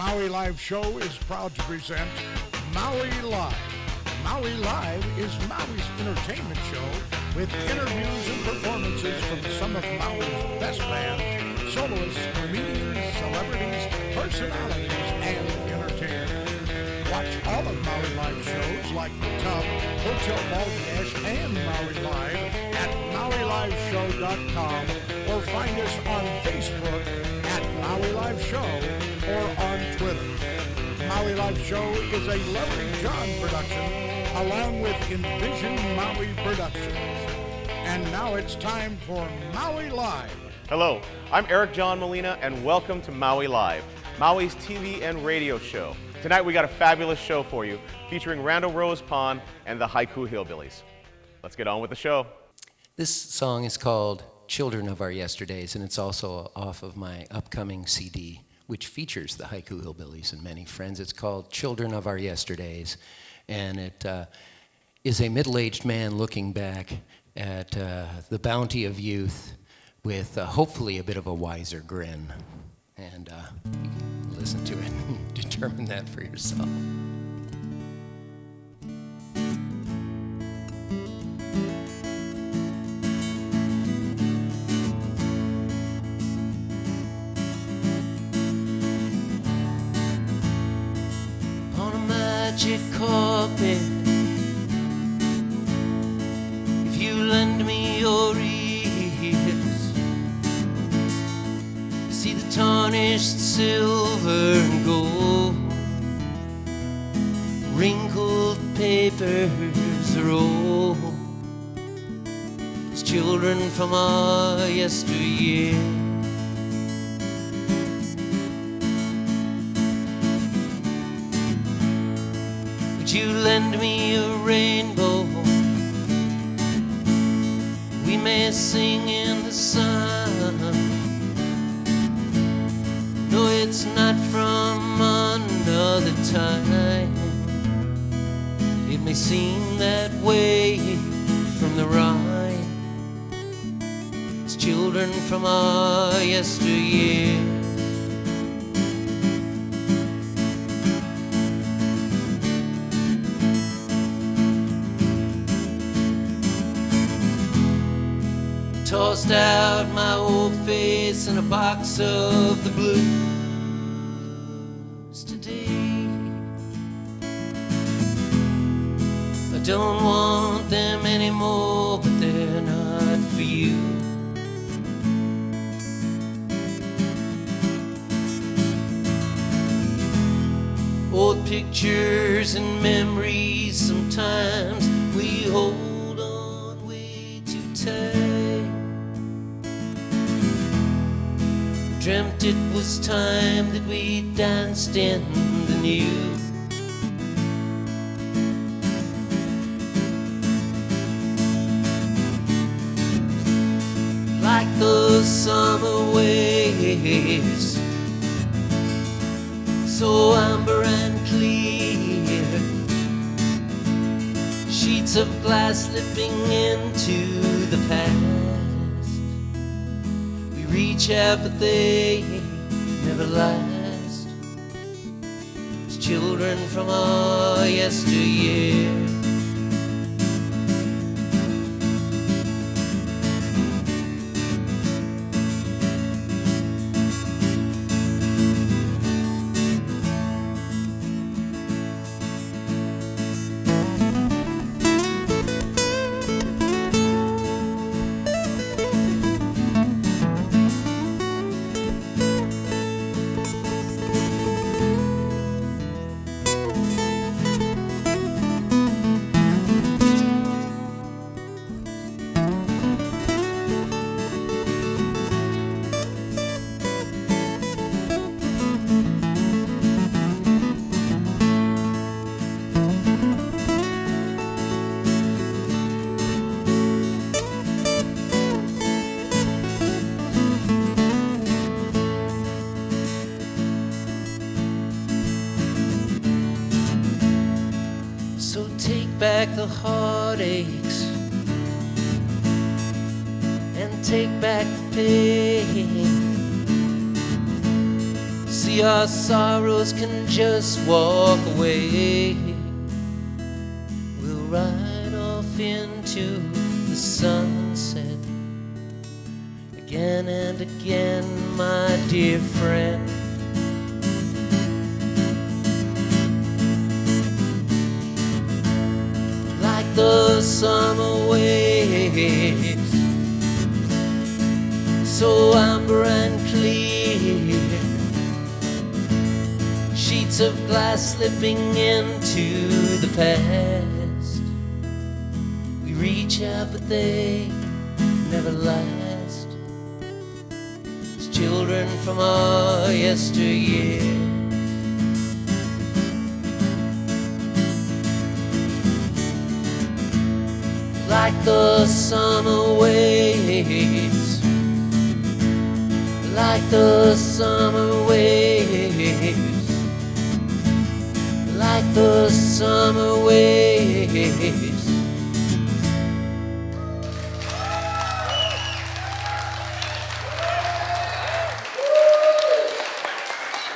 Maui Live Show is proud to present Maui Live. Maui Live is Maui's entertainment show with interviews and performances from some of Maui's best bands, soloists, comedians, celebrities, personalities, and entertainers. Watch all of Maui Live shows like The Tub, Hotel Balderdash, and Maui Live at MauiLiveShow.com or find us on Facebook at Maui Live Show or on Twitter. Maui Live Show is a Larry John production along with Envision Maui Productions. And now it's time for Maui Live. Hello, I'm Eric John Molina and welcome to Maui Live, Maui's TV and radio show. Tonight we got a fabulous show for you featuring Randall, Rospond and the Haiku Hillbillies. Let's get on with the show. This song is called Children of Our Yesterdays, and it's also off of my upcoming CD, which features the Haiku Hillbillies and many friends. It's called Children of Our Yesterdays, and it is a middle-aged man looking back at the bounty of youth with hopefully a bit of a wiser grin. And you can listen to it and determine that for yourself. On a magic carpet, if you lend me your ears, see the tarnished silver and gold, wrinkled papers roll as children from our yesteryear. Would you lend me a rainbow? We may sing in the sun. No, it's not from another time. It may seem that way from the rhyme. It's children from our yesteryear. Tossed out my old face in a box of the blues today. I don't want them anymore, but they're not for you. Old pictures and memories, sometimes we hold on way too tight. Dreamt it was time that we danced in the new. Like those summer waves, so amber and clear, sheets of glass slipping into the past. Reach out, but they never last. It's children from our yesteryear. Back the heartaches and take back the pain. See, our sorrows can just walk away. We'll ride off into the sunset again and again, my dear friend. Like the summer waves, so amber and clear, sheets of glass slipping into the past. We reach out but they never last. As children from our yesteryear. Like the summer waves, like the summer waves, like the summer waves.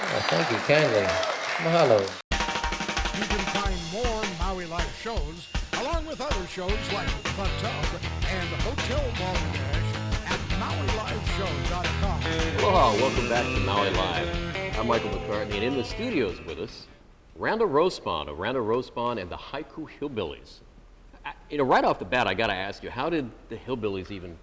Oh, thank you kindly. Mahalo. You can find more Maui Live shows, along with other shows like The Tub and Hotel Balderdash at MauiLiveShow.com. Aloha, welcome back to Maui Live. I'm Michael McCartney, and in the studios with us, Randall Rospond of Randall Rospond and the Haiku Hillbillies. Right off the bat, I got to ask you, how did the Hillbillies even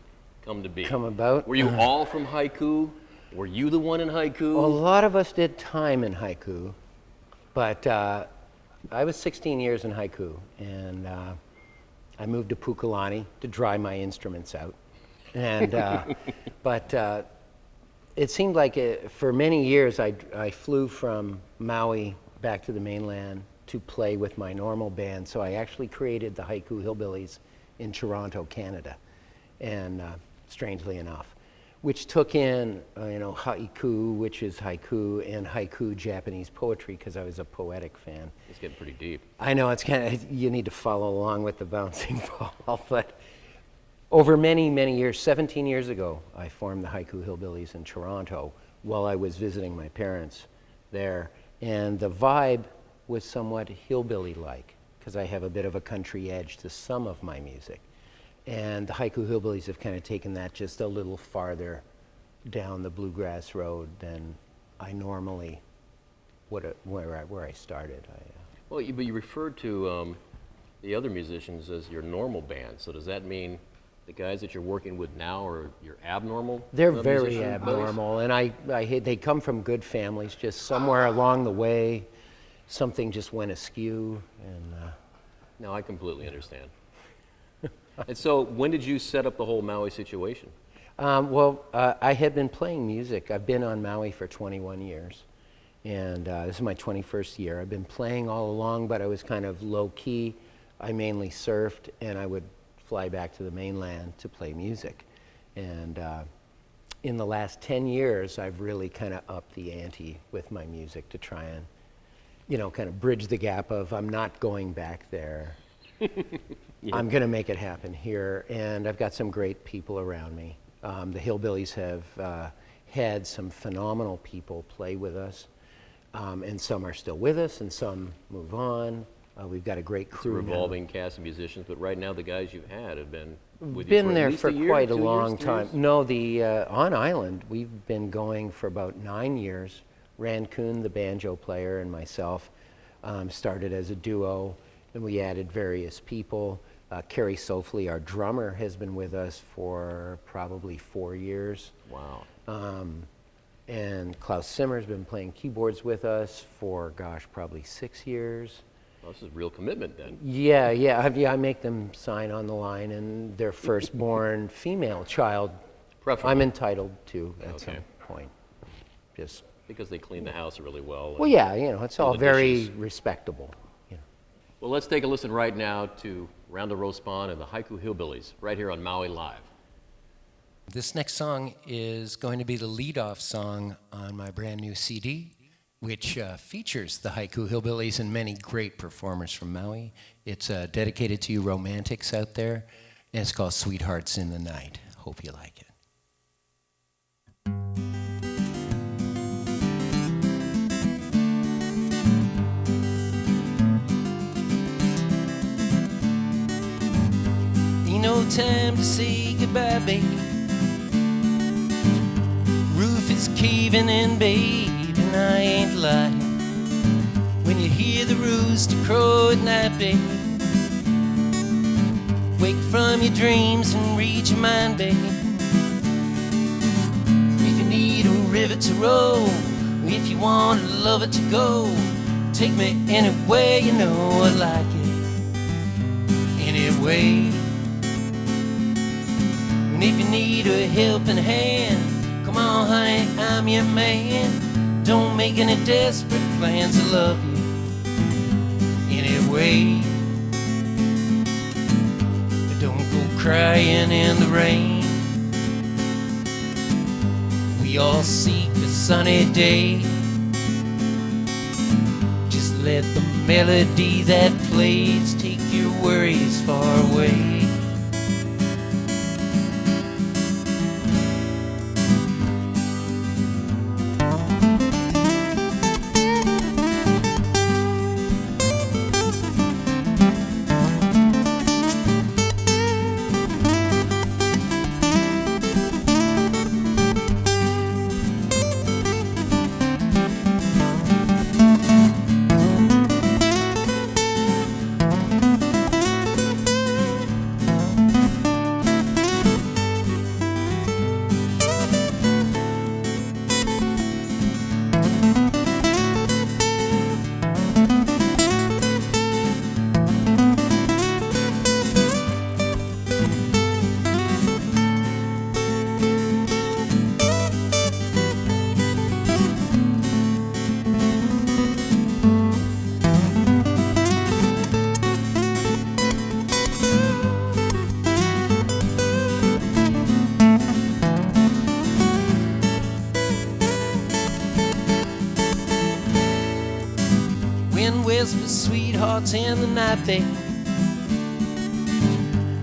come to be? Come about? Were you all from haiku? Were you the one in haiku? A lot of us did time in haiku, but I was 16 years in haiku, and I moved to Pukalani to dry my instruments out. And but it seemed like for many years I flew from Maui back to the mainland to play with my normal band. So I actually created the Haiku Hillbillies in Toronto, Canada, and strangely enough, which took in haiku, which is haiku, and haiku Japanese poetry, because I was a poetic fan. It's getting pretty deep. I know, it's kind of, you need to follow along with the bouncing ball, but over many, many years, 17 years ago, I formed the Haiku Hillbillies in Toronto while I was visiting my parents there. And the vibe was somewhat hillbilly-like, because I have a bit of a country edge to some of my music. And the Haiku Hillbillies have kind of taken that just a little farther down the bluegrass road than I normally would, where I started. Well, but you referred to the other musicians as your normal band. So does that mean the guys that you're working with now are your abnormal? They're very abnormal, and they come from good families. Just somewhere along the way, something just went askew, and. No, I completely understand. And so, when did you set up the whole Maui situation? I had been playing music. I've been on Maui for 21 years, and this is my 21st year. I've been playing all along, but I was kind of low-key. I mainly surfed, and I would fly back to the mainland to play music. And in the last 10 years, I've really kind of upped the ante with my music to try and, kind of bridge the gap of I'm not going back there. Yeah. I'm going to make it happen here, and I've got some great people around me. The Hillbillies have had some phenomenal people play with us, and some are still with us, and some move on. We've got a great crew. It's a revolving cast of musicians, but right now the guys you've had have been with you for at there least for a year, quite a 2 long years, 3 time. years? No, the on Island we've been going for about 9 years. Rancoon, the banjo player, and myself started as a duo, and we added various people. Kerry Sofley, our drummer, has been with us for probably 4 years. Wow. And Klaus Simmer's been playing keyboards with us for, probably 6 years. Well, this is real commitment then. Yeah. I make them sign on the line, and their firstborn female child, Preferably. I'm entitled to at some point. Just because they clean the house really well. well, yeah, it's all the very dishes. respectable. Well, let's take a listen right now to Randall Rospond and the Haiku Hillbillies right here on Maui Live. This next song is going to be the lead-off song on my brand new CD, which features the Haiku Hillbillies and many great performers from Maui. It's dedicated to you romantics out there, and it's called Sweethearts in the Night. Hope you like it. time to say goodbye, baby. Roof is caving in, babe, and I ain't lying. When you hear the rooster crow at night, babe, wake from your dreams and read your mind, babe. If you need a river to row, if you want a lover to go, take me anywhere, you know I like it. Anyway. And if you need a helping hand, come on, honey, I'm your man. Don't make any desperate plans to love you. Anyway. Don't go crying in the rain. We all seek a sunny day. Just let the melody that plays take your worries far away. Sweethearts in the night, babe,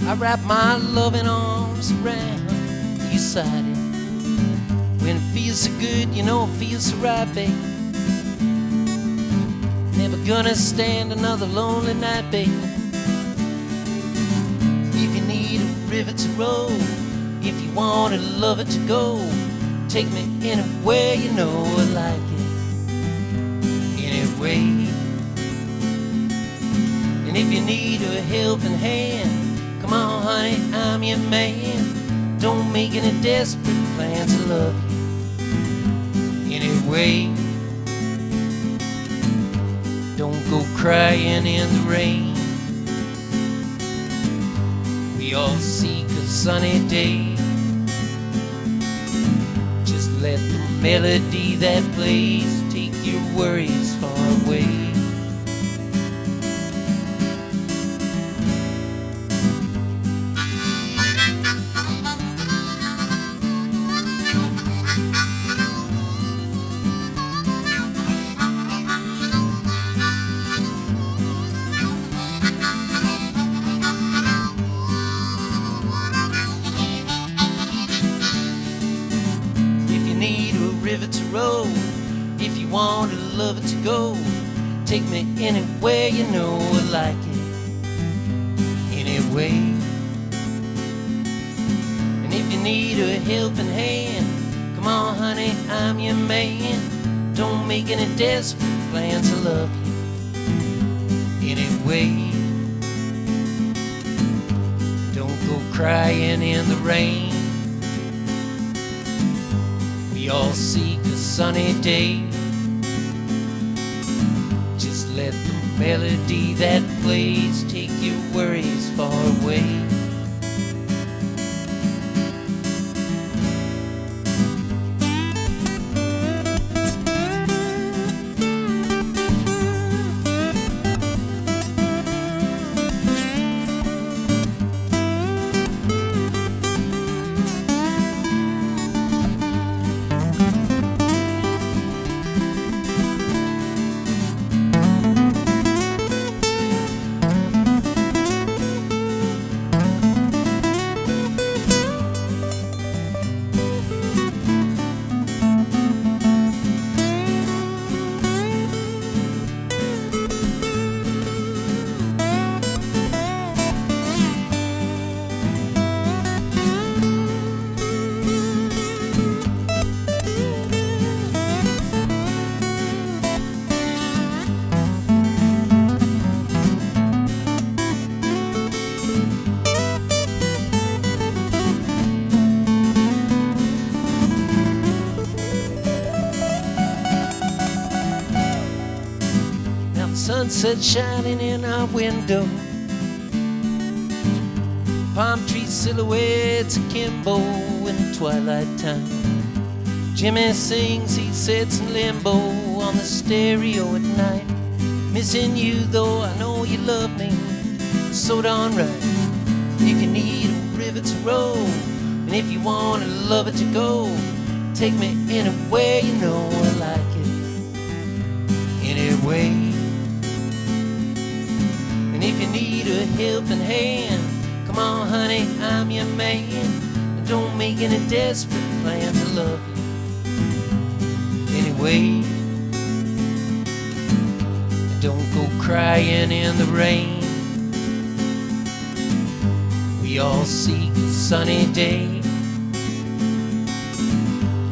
I wrap my loving arms around your side. When it feels so good, you know it feels so right, babe. Never gonna stand another lonely night, babe. If you need a river to row, if you want a lover to go, take me anywhere, you know I like it. Anyway. And if you need a helping hand, come on, honey, I'm your man. Don't make any desperate plans to love you. Anyway. Don't go crying in the rain. We all seek a sunny day. Just let the melody that plays take your worries far away. If you want a lover to go, take me anywhere, you know I like it. Anyway. And if you need a helping hand, come on, honey, I'm your man. Don't make any desperate plans to love you. Anyway. Don't go crying in the rain. We all seek a sunny day. Just let the melody that plays take your worries far away. sunset shining in our window, palm tree silhouettes akimbo in the twilight time. Jimmy sings, he sits in limbo on the stereo at night. Missing you though, I know you love me so darn right. If you need a river to row, and if you want a lover to go, take me anywhere, you know I like it. Anyway. And if you need a helping hand, come on honey, I'm your man. And don't make any desperate plans to love you anyway. And don't go crying in the rain. We all seek a sunny day.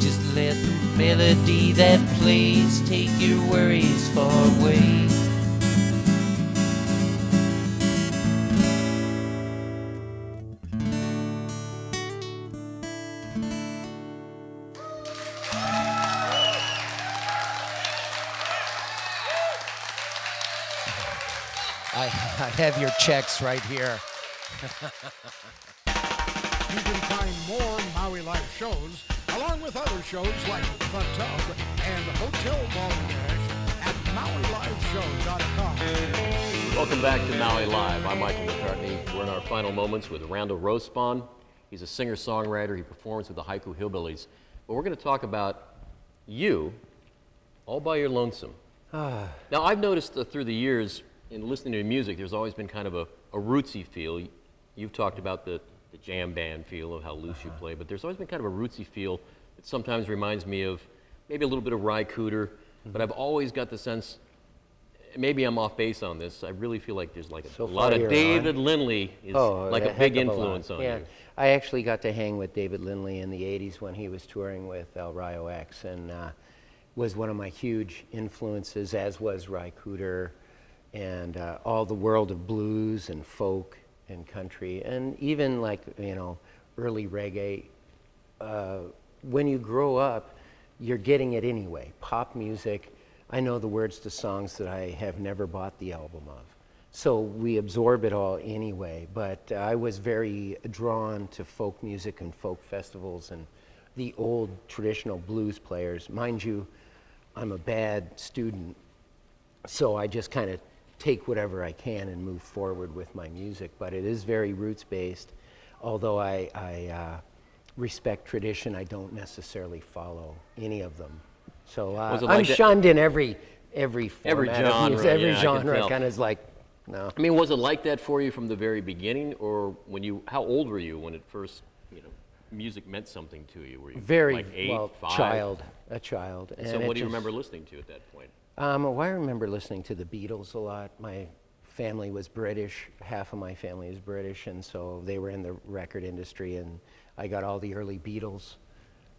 Just let the melody that plays take your worries far away. I have your checks right here. You can find more Maui Live shows, along with other shows like The Tub and Hotel Balderdash at MauiLiveShow.com. Welcome back to Maui Live. I'm Michael McCartney. We're in our final moments with Randall Rospond. He's a singer-songwriter. He performs with the Haiku Hillbillies. But we're going to talk about you all by your lonesome. Now, I've noticed through the years in listening to music, there's always been kind of a rootsy feel. You've talked about the jam band feel of how loose you play, but there's always been kind of a rootsy feel that sometimes reminds me of maybe a little bit of Ry Cooder, but I've always got the sense, maybe I'm off base on this, I really feel like there's like a lot of David Lindley is like a big influence on you. I actually got to hang with David Lindley in the 80s when he was touring with El Rayo X, and was one of my huge influences, as was Ry Cooder, and all the world of blues and folk and country, and even like, you know, early reggae. When you grow up, you're getting it anyway. Pop music, I know the words to songs that I have never bought the album of. So we absorb it all anyway, but I was very drawn to folk music and folk festivals and the old traditional blues players. Mind you, I'm a bad student, so I just kind of take whatever I can and move forward with my music, but it is very roots-based. Although I respect tradition, I don't necessarily follow any of them. So I'm shunned in every format of music, every genre, kind of is like, no. I mean, was it like that for you from the very beginning, or when how old were you when it first, music meant something to you? Were you like 8, 5? A child. And so what do you remember listening to at that point? Well, I remember listening to the Beatles a lot. My family was British. Half of my family is British, and so they were in the record industry, and I got all the early Beatles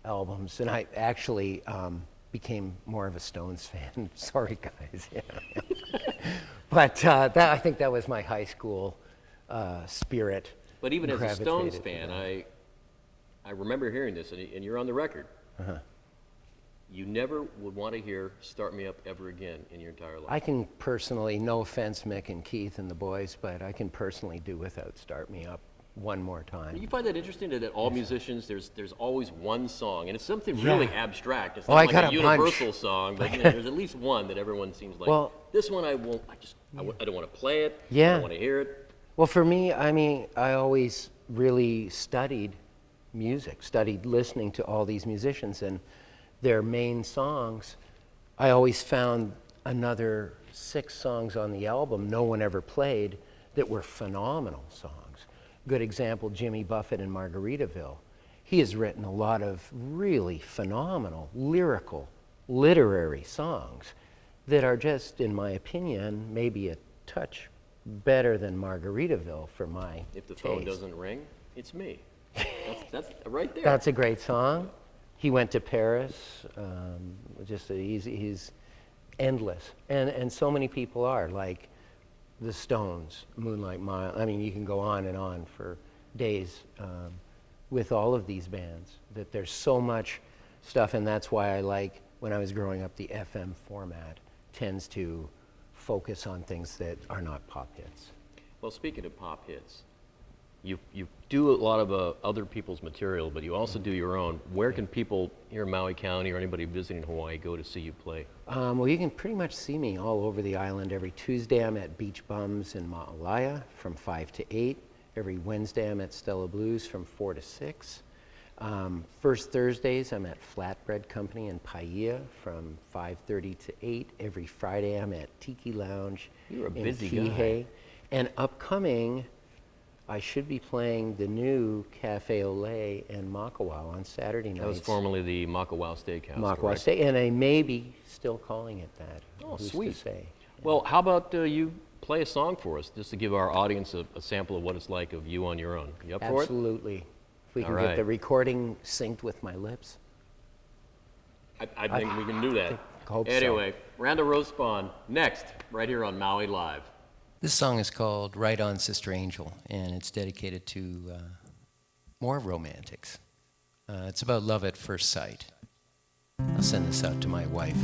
albums. And I actually became more of a Stones fan. Sorry, guys. But I think that was my high school spirit. But even as a Stones fan, I remember hearing this, and you're on the record. You never would want to hear Start Me Up ever again in your entire life. I can personally, no offense, Mick and Keith and the boys, but I can personally do without Start Me Up one more time. You find that interesting that all musicians, there's always one song, and it's something really abstract. It's not like a universal song, but there's at least one that everyone seems like, well, this one I don't want to play it, I don't want to hear it. Well, for me, I mean, I always really studied music, studied listening to all these musicians, and their main songs, I always found another 6 songs on the album no one ever played that were phenomenal songs. Good example, Jimmy Buffett in Margaritaville. He has written a lot of really phenomenal, lyrical, literary songs that are just, in my opinion, maybe a touch better than Margaritaville for my If the phone doesn't ring, it's me. That's right there. That's a great song. He went to Paris, he's endless. And so many people are, like the Stones, Moonlight Mile. I mean, you can go on and on for days with all of these bands, that there's so much stuff, and that's why I like, when I was growing up, the FM format tends to focus on things that are not pop hits. Well, speaking of pop hits, you do a lot of other people's material, but you also do your own. Where can people here in Maui County or anybody visiting Hawaii go to see you play? Well, you can pretty much see me all over the island. Every Tuesday I'm at Beach Bums in Maui from 5 to 8. Every Wednesday I'm at Stella Blues from 4 to 6. First Thursdays I'm at Flatbread Company in Paia from 5:30 to 8. Every Friday I'm at Tiki Lounge You're a in busy Kihei. guy. And upcoming, I should be playing the new Cafe Olé in Makawao on Saturday nights. That was formerly the Makawao Steakhouse. Makawao correct? Steak, and I may be still calling it that. Oh, Who's sweet. to say? Well, how about you play a song for us, just to give our audience a sample of what it's like of you on your own. You up for it? Absolutely. If we All can right. get the recording synced with my lips. I think we can do that. hope so. Anyway, Randall Rospond next, right here on Maui Live. This song is called Right On Sister Angel, and it's dedicated to more romantics. It's about love at first sight. I'll send this out to my wife.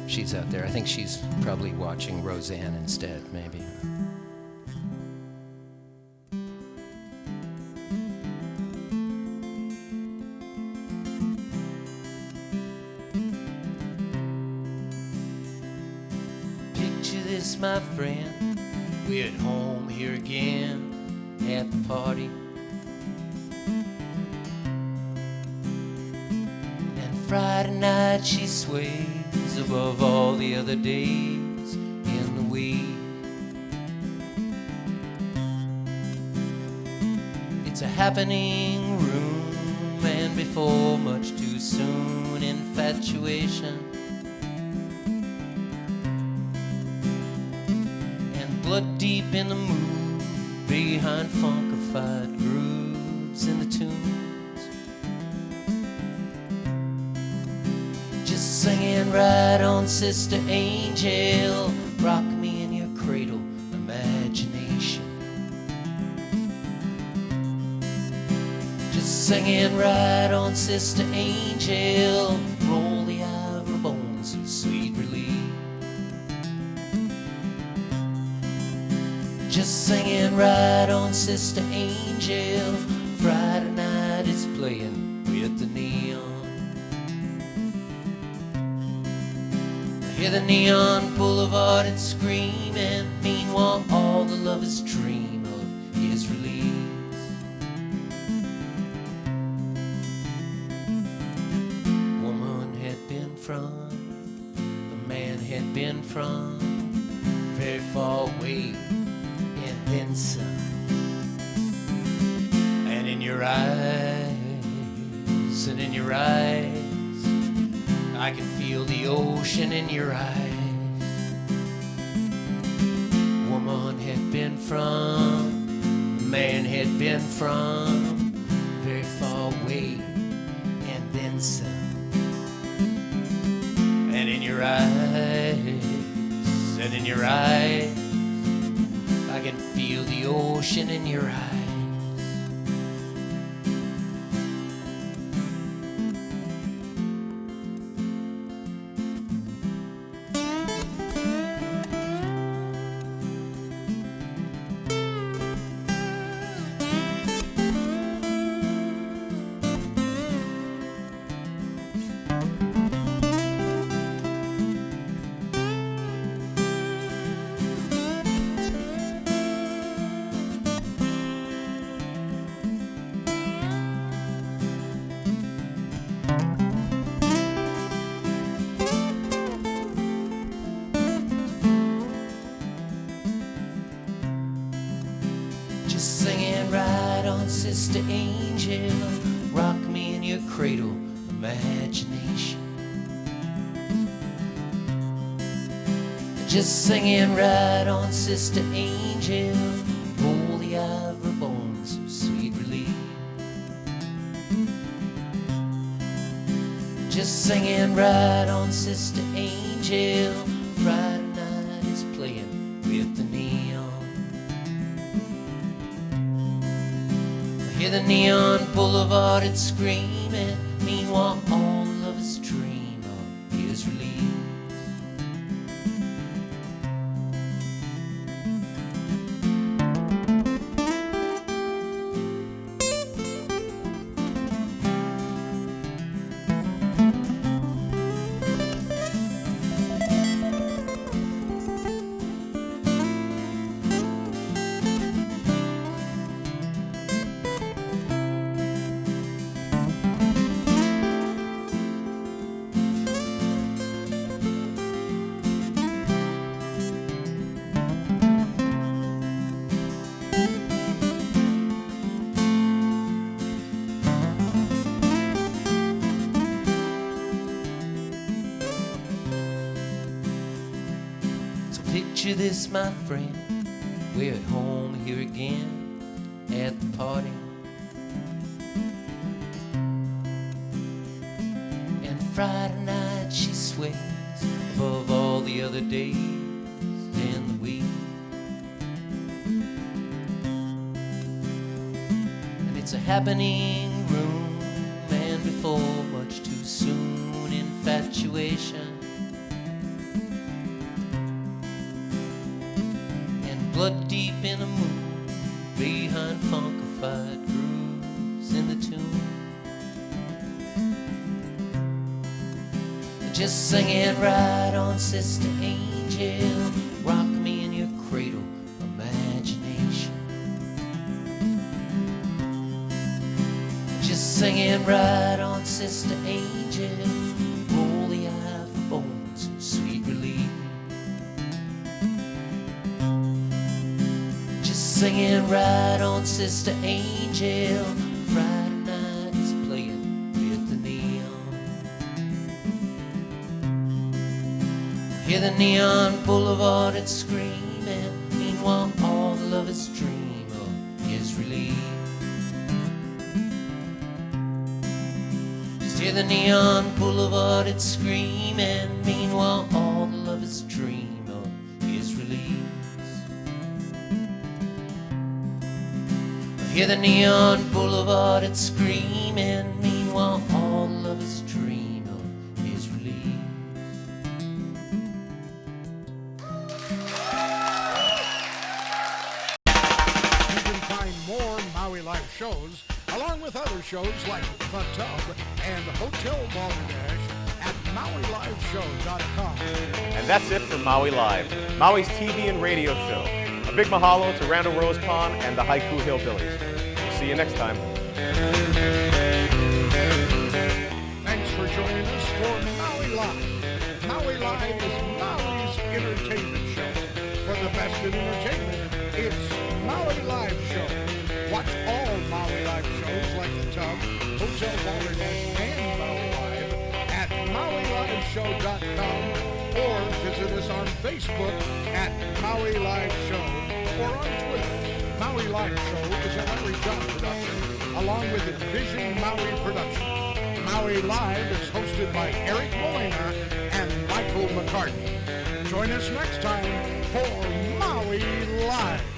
She's out there. I think she's probably watching Roseanne instead, maybe. Picture this, my friend. We're at home here again at the party. And Friday night she sways above all the other days in the week. It's a happening room, and before much too soon, infatuation and blood deep in the mood behind funkified grooves in the tunes. Just singing right on, Sister Angel, rock me in your cradle, imagination. Just singing right on, Sister Angel, roll the ivory bones of sweet relief. Just singing right on, Sister Angel, Friday night is playing with the neon. I hear the neon boulevard and screaming, meanwhile all the lovers dream of his release. Woman had been from, the man had been from, very far away, and then some. And in your eyes, and in your eyes, I can feel the ocean in your eyes. Woman had been from, man had been from, very far away, and then some. And in your eyes, and in your eyes, I can feel the ocean in your eyes. Just singing right on, Sister Angel, rock me in your cradle, imagination. Just singing right on, Sister Angel, roll the ivory bones of sweet relief. Just singing right on, Sister Angel, Friday night is playing with the neon. Hear the neon boulevard, it's screaming, meanwhile all lovers dream of his release. Picture this, my friend, we're at home here again at the party. And Friday night she sways above all the other days in the week. And it's a happening room, and before much too soon, infatuation blood deep in the moon, behind funkified grooves in the tune. Just sing it right on, Sister Angel. Rock me in your cradle, imagination. Just sing it right on, Sister Angel. Roll the eye for bones, sweet relief. Singing right on, Sister Angel. Friday night is playing with the neon. Hear the neon boulevard, it's screaming. Meanwhile, all the lovers dream of is relief. Just hear the neon boulevard, it's screaming. Meanwhile, all the lovers dream of is relief. Hear the neon boulevard, it's screaming. Meanwhile, all lovers dream of his release. You can find more Maui Live shows, along with other shows like The Tub and Hotel Balderdash at MauiLiveShow.com. And that's it for Maui Live, Maui's TV and radio show. A big mahalo to Randall Rospond and the Haiku Hillbillies. We'll see you next time. Thanks for joining us for Maui Live. Maui Live is Maui's entertainment show. For the best in entertainment, it's Maui Live Show. Watch all Maui Live shows like The Tub, Hotel Balderdash, and Maui Live at MauiLiveShow.com or visit us on Facebook at Maui Live Show or on Twitter. Maui Live Show is a Larry John production along with Envision Maui Production. Maui Live is hosted by Eric Molina and Michael McCartney. Join us next time for Maui Live.